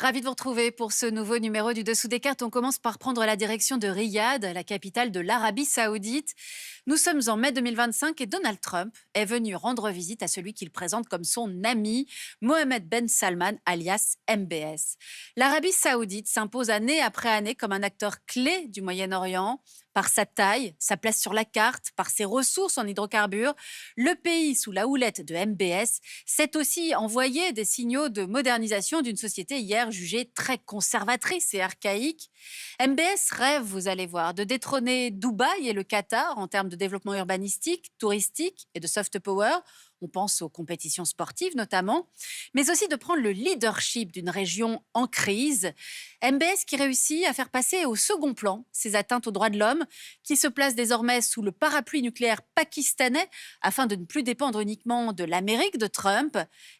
Ravi de vous retrouver pour ce nouveau numéro du Dessous des cartes. On commence par prendre la direction de Riyad, la capitale de l'Arabie Saoudite. Nous sommes en mai 2025 et Donald Trump est venu rendre visite à celui qu'il présente comme son ami, Mohammed Ben Salman, alias MBS. L'Arabie Saoudite s'impose année après année comme un acteur clé du Moyen-Orient. Par sa taille, sa place sur la carte, par ses ressources en hydrocarbures, le pays sous la houlette de MBS s'est aussi envoyé des signaux de modernisation d'une société hier jugée très conservatrice et archaïque. MBS rêve, vous allez voir, de détrôner Dubaï et le Qatar en termes de développement urbanistique, touristique et de soft power. On pense aux compétitions sportives notamment, mais aussi de prendre le leadership d'une région en crise. MBS qui réussit à faire passer au second plan ses atteintes aux droits de l'homme, qui se place désormais sous le parapluie nucléaire pakistanais afin de ne plus dépendre uniquement de l'Amérique de Trump.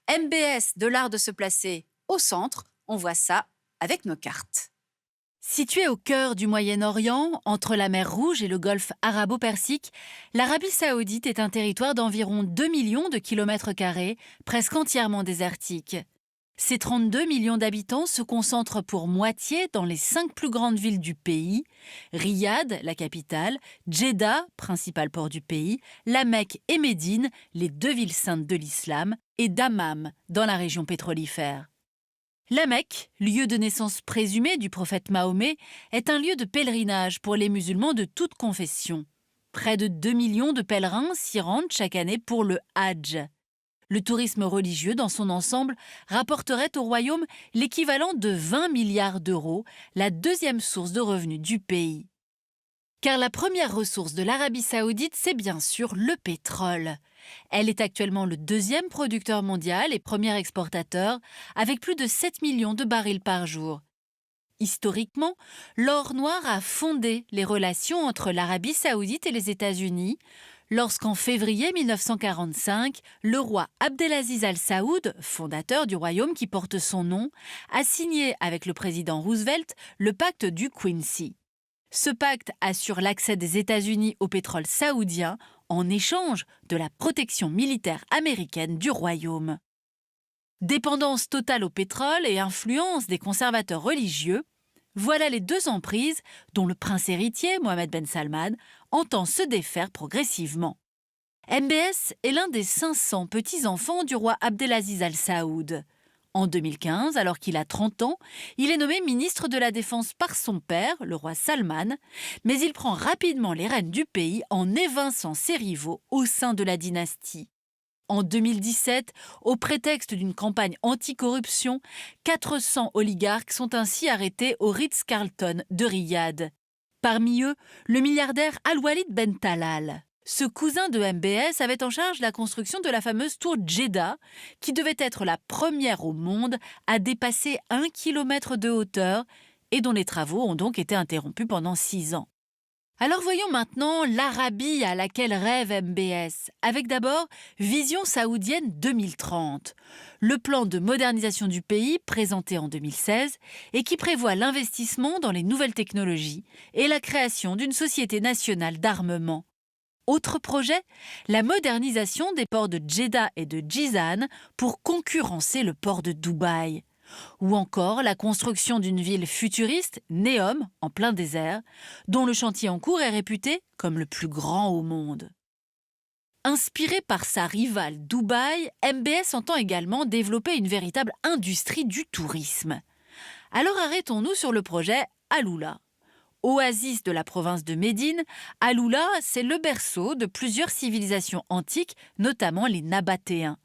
MBS de l'art de se placer au centre, on voit ça avec nos cartes. Située au cœur du Moyen-Orient, entre la mer Rouge et le golfe arabo-persique, l'Arabie saoudite est un territoire d'environ 2 millions de kilomètres carrés, presque entièrement désertique. Ces 32 millions d'habitants se concentrent pour moitié dans les 5 plus grandes villes du pays, Riyad, la capitale, Jeddah, principal port du pays, La Mecque et Médine, les 2 villes saintes de l'islam, et Dammam, dans la région pétrolifère. La Mecque, lieu de naissance présumé du prophète Mahomet, est un lieu de pèlerinage pour les musulmans de toute confession. Près de 2 millions de pèlerins s'y rendent chaque année pour le Hajj. Le tourisme religieux dans son ensemble rapporterait au royaume l'équivalent de 20 milliards d'euros, la deuxième source de revenus du pays. Car la première ressource de l'Arabie saoudite, c'est bien sûr le pétrole. Elle est actuellement le deuxième producteur mondial et premier exportateur, avec plus de 7 millions de barils par jour. Historiquement, l'or noir a fondé les relations entre l'Arabie saoudite et les États-Unis, lorsqu'en février 1945, le roi Abdelaziz Al Saoud, fondateur du royaume qui porte son nom, a signé avec le président Roosevelt le pacte du Quincy. Ce pacte assure l'accès des États-Unis au pétrole saoudien en échange de la protection militaire américaine du royaume. Dépendance totale au pétrole et influence des conservateurs religieux, voilà les deux emprises dont le prince héritier, Mohammed Ben Salman, entend se défaire progressivement. MBS est l'un des 500 petits-enfants du roi Abdelaziz Al Saoud. En 2015, alors qu'il a 30 ans, il est nommé ministre de la Défense par son père, le roi Salman, mais il prend rapidement les rênes du pays en évinçant ses rivaux au sein de la dynastie. En 2017, au prétexte d'une campagne anticorruption, 400 oligarques sont ainsi arrêtés au Ritz-Carlton de Riyad. Parmi eux, le milliardaire Al-Walid Ben Talal. Ce cousin de MBS avait en charge la construction de la fameuse tour Jeddah, qui devait être la première au monde à dépasser 1 kilomètre de hauteur et dont les travaux ont donc été interrompus pendant 6 ans. Alors voyons maintenant l'Arabie à laquelle rêve MBS, avec d'abord Vision saoudienne 2030, le plan de modernisation du pays présenté en 2016 et qui prévoit l'investissement dans les nouvelles technologies et la création d'une société nationale d'armement. Autre projet, la modernisation des ports de Jeddah et de Jizan pour concurrencer le port de Dubaï. Ou encore la construction d'une ville futuriste, Neom, en plein désert, dont le chantier en cours est réputé comme le plus grand au monde. Inspiré par sa rivale Dubaï, MBS entend également développer une véritable industrie du tourisme. Alors arrêtons-nous sur le projet Alula. Oasis de la province de Médine, Alula, c'est le berceau de plusieurs civilisations antiques, notamment les Nabatéens.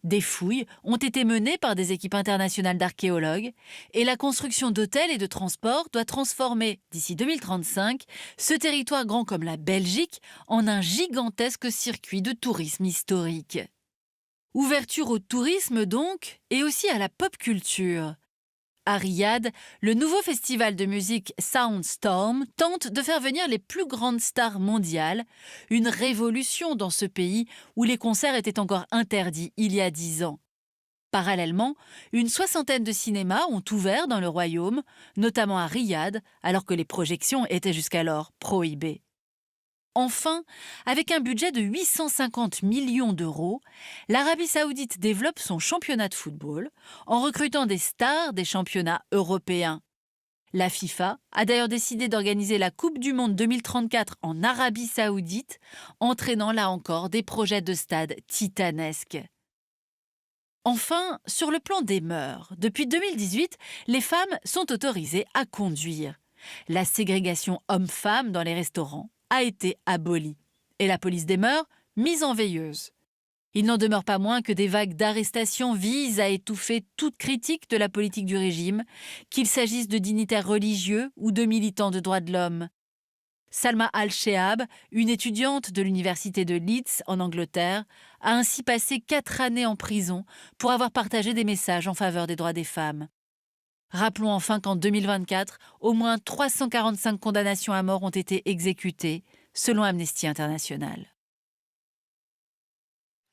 Des fouilles ont été menées par des équipes internationales d'archéologues et la construction d'hôtels et de transports doit transformer, d'ici 2035, ce territoire grand comme la Belgique en un gigantesque circuit de tourisme historique. Ouverture au tourisme donc, et aussi à la pop culture. À Riyad, le nouveau festival de musique Soundstorm tente de faire venir les plus grandes stars mondiales, une révolution dans ce pays où les concerts étaient encore interdits il y a 10 ans. Parallèlement, une soixantaine de cinémas ont ouvert dans le royaume, notamment à Riyad, alors que les projections étaient jusqu'alors prohibées. Enfin, avec un budget de 850 millions d'euros, l'Arabie saoudite développe son championnat de football en recrutant des stars des championnats européens. La FIFA a d'ailleurs décidé d'organiser la Coupe du Monde 2034 en Arabie saoudite, entraînant là encore des projets de stades titanesques. Enfin, sur le plan des mœurs, depuis 2018, les femmes sont autorisées à conduire. La ségrégation homme-femme dans les restaurants a été abolie et la police des mœurs mise en veilleuse. Il n'en demeure pas moins que des vagues d'arrestations visent à étouffer toute critique de la politique du régime, qu'il s'agisse de dignitaires religieux ou de militants de droits de l'homme. Salma Al-Sheab, une étudiante de l'université de Leeds en Angleterre, a ainsi passé 4 années en prison pour avoir partagé des messages en faveur des droits des femmes. Rappelons enfin qu'en 2024, au moins 345 condamnations à mort ont été exécutées, selon Amnesty International.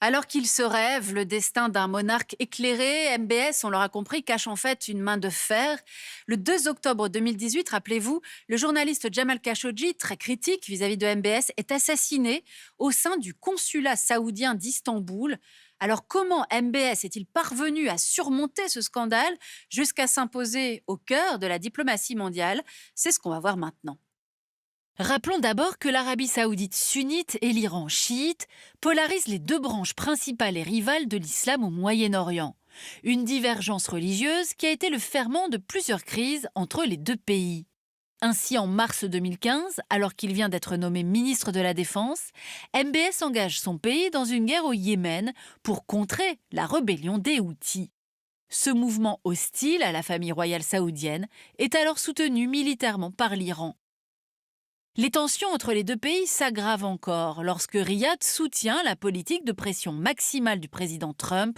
Alors qu'il se rêve le destin d'un monarque éclairé, MBS, on l'aura compris, cache en fait une main de fer. Le 2 octobre 2018, rappelez-vous, le journaliste Jamal Khashoggi, très critique vis-à-vis de MBS, est assassiné au sein du consulat saoudien d'Istanbul. Alors comment MBS est-il parvenu à surmonter ce scandale jusqu'à s'imposer au cœur de la diplomatie mondiale? C'est ce qu'on va voir maintenant. Rappelons d'abord que l'Arabie saoudite sunnite et l'Iran chiite polarisent les deux branches principales et rivales de l'islam au Moyen-Orient. Une divergence religieuse qui a été le ferment de plusieurs crises entre les deux pays. Ainsi, en mars 2015, alors qu'il vient d'être nommé ministre de la Défense, MBS engage son pays dans une guerre au Yémen pour contrer la rébellion des Houthis. Ce mouvement hostile à la famille royale saoudienne est alors soutenu militairement par l'Iran. Les tensions entre les deux pays s'aggravent encore lorsque Riyad soutient la politique de pression maximale du président Trump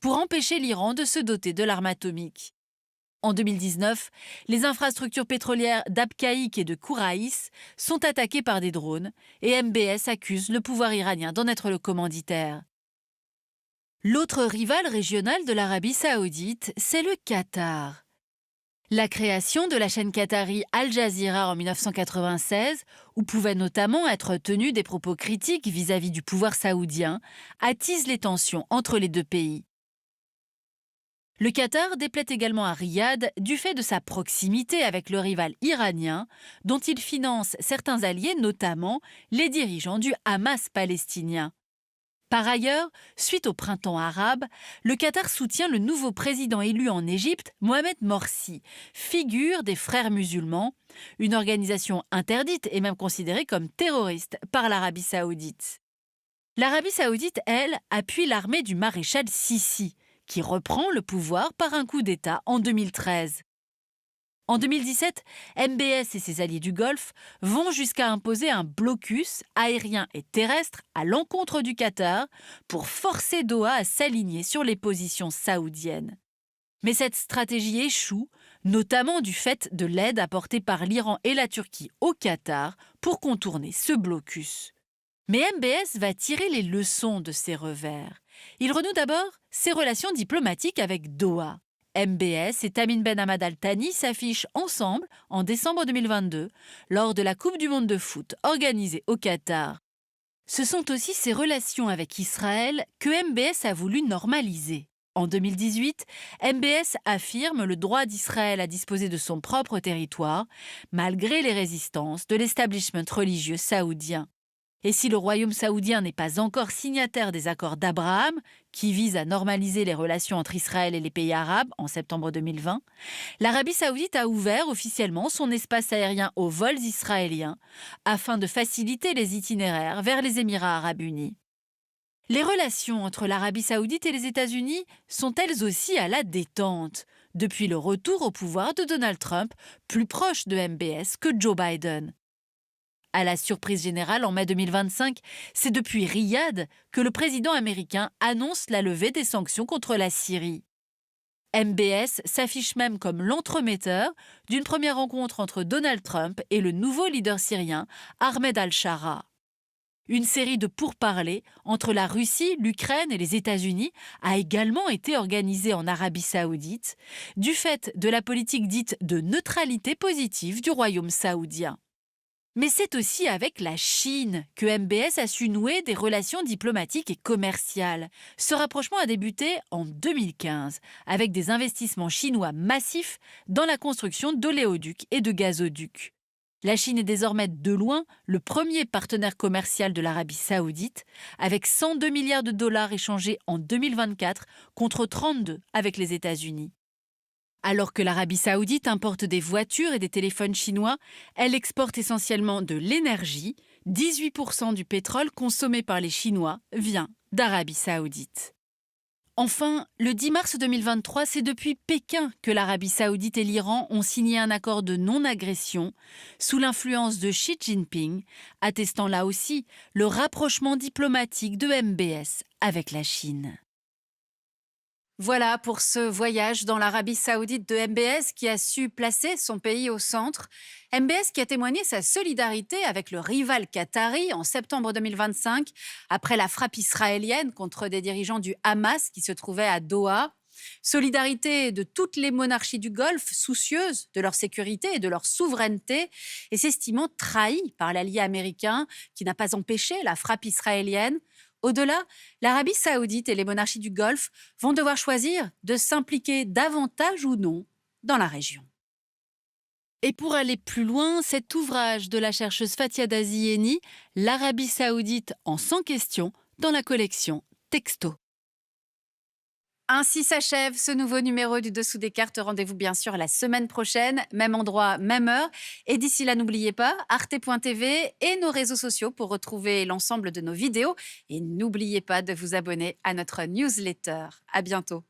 pour empêcher l'Iran de se doter de l'arme atomique. En 2019, les infrastructures pétrolières d'Abqaiq et de Kouraïs sont attaquées par des drones et MBS accuse le pouvoir iranien d'en être le commanditaire. L'autre rival régional de l'Arabie saoudite, c'est le Qatar. La création de la chaîne qatari Al Jazeera en 1996, où pouvaient notamment être tenus des propos critiques vis-à-vis du pouvoir saoudien, attise les tensions entre les deux pays. Le Qatar déplaît également à Riyad du fait de sa proximité avec le rival iranien, dont il finance certains alliés, notamment les dirigeants du Hamas palestinien. Par ailleurs, suite au printemps arabe, le Qatar soutient le nouveau président élu en Égypte, Mohamed Morsi, figure des Frères musulmans, une organisation interdite et même considérée comme terroriste par l'Arabie saoudite. L'Arabie saoudite, elle, appuie l'armée du maréchal Sissi, qui reprend le pouvoir par un coup d'État en 2013. En 2017, MBS et ses alliés du Golfe vont jusqu'à imposer un blocus aérien et terrestre à l'encontre du Qatar pour forcer Doha à s'aligner sur les positions saoudiennes. Mais cette stratégie échoue, notamment du fait de l'aide apportée par l'Iran et la Turquie au Qatar pour contourner ce blocus. Mais MBS va tirer les leçons de ces revers. Il renoue d'abord ses relations diplomatiques avec Doha. MBS et Tamim Ben Hamad Al Thani s'affichent ensemble en décembre 2022 lors de la Coupe du monde de foot organisée au Qatar. Ce sont aussi ses relations avec Israël que MBS a voulu normaliser. En 2018, MBS affirme le droit d'Israël à disposer de son propre territoire, malgré les résistances de l'establishment religieux saoudien. Et si le royaume saoudien n'est pas encore signataire des accords d'Abraham, qui visent à normaliser les relations entre Israël et les pays arabes en septembre 2020, l'Arabie saoudite a ouvert officiellement son espace aérien aux vols israéliens afin de faciliter les itinéraires vers les Émirats arabes unis. Les relations entre l'Arabie saoudite et les États-Unis sont elles aussi à la détente, depuis le retour au pouvoir de Donald Trump, plus proche de MBS que Joe Biden. À la surprise générale, en mai 2025, c'est depuis Riyad que le président américain annonce la levée des sanctions contre la Syrie. MBS s'affiche même comme l'entremetteur d'une première rencontre entre Donald Trump et le nouveau leader syrien, Ahmed al-Shara. Une série de pourparlers entre la Russie, l'Ukraine et les États-Unis a également été organisée en Arabie saoudite, du fait de la politique dite de neutralité positive du royaume saoudien. Mais c'est aussi avec la Chine que MBS a su nouer des relations diplomatiques et commerciales. Ce rapprochement a débuté en 2015 avec des investissements chinois massifs dans la construction d'oléoducs et de gazoducs. La Chine est désormais de loin le premier partenaire commercial de l'Arabie saoudite, avec 102 milliards de dollars échangés en 2024 contre 32 avec les États-Unis. Alors que l'Arabie saoudite importe des voitures et des téléphones chinois, elle exporte essentiellement de l'énergie. 18% du pétrole consommé par les Chinois vient d'Arabie saoudite. Enfin, le 10 mars 2023, c'est depuis Pékin que l'Arabie saoudite et l'Iran ont signé un accord de non-agression sous l'influence de Xi Jinping, attestant là aussi le rapprochement diplomatique de MBS avec la Chine. Voilà pour ce voyage dans l'Arabie saoudite de MBS qui a su placer son pays au centre. MBS qui a témoigné sa solidarité avec le rival qatari en septembre 2025 après la frappe israélienne contre des dirigeants du Hamas qui se trouvaient à Doha. Solidarité de toutes les monarchies du Golfe, soucieuses de leur sécurité et de leur souveraineté, et s'estimant trahies par l'allié américain qui n'a pas empêché la frappe israélienne. Au-delà, l'Arabie saoudite et les monarchies du Golfe vont devoir choisir de s'impliquer davantage ou non dans la région. Et pour aller plus loin, cet ouvrage de la chercheuse Fatia Dazieni, L'Arabie saoudite en 100 questions, dans la collection Texto. Ainsi s'achève ce nouveau numéro du Dessous des cartes. Rendez-vous bien sûr la semaine prochaine, même endroit, même heure. Et d'ici là, n'oubliez pas, arte.tv et nos réseaux sociaux pour retrouver l'ensemble de nos vidéos. Et n'oubliez pas de vous abonner à notre newsletter. À bientôt.